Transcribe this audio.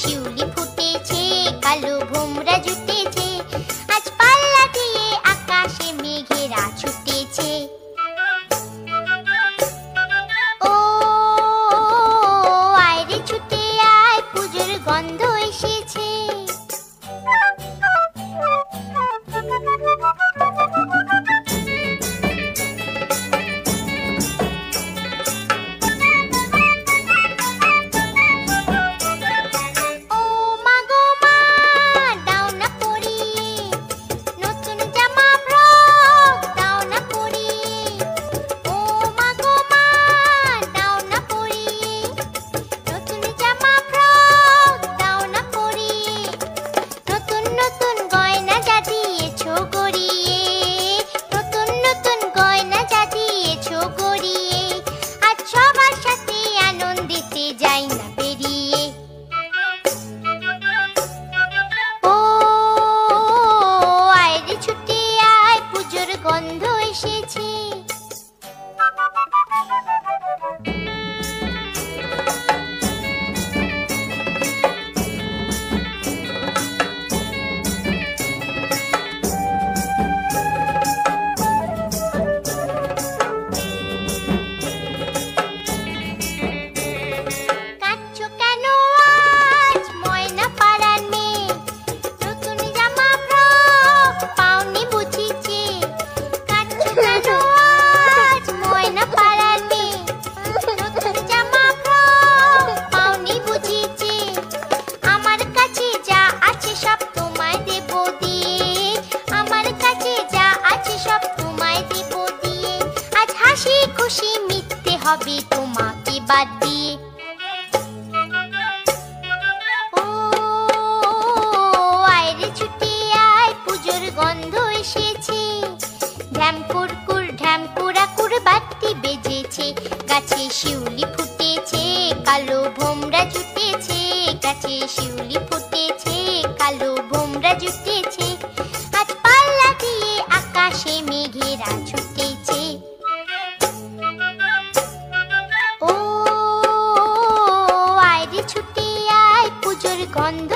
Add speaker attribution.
Speaker 1: শিউলি ফুটেছে, কালো ভোমরা জুটেছে, আজ পাল্লা দিয়ে আকাশে মেঘেরা ছুটেছে। ও আয় রে ছুটে আয়, পুজোর গন্ধ এসেছে। গন্ধ এসেছে। খুশি মিথ্যে হবে তোমাকে বাদ দিয়ে। ও আয় রে ছুটে আয়, পুজোর গন্ধ এসেছে। ঢ্যাম কুরকুর ঢ্যাম কুড়াকুর বাতি বেজেছে, গাছে শিউলি ফুটেছে, কালো ভোমরা জুটেছে, গাছে শিউলি ফুটেছে, কালো ভোমরা জুটেছে, আজ পাল্লা দিয়ে আকাশে মেঘেরা ছুটেছে। ও আয় রে ছুটে আয়, পুজোর গন্ধ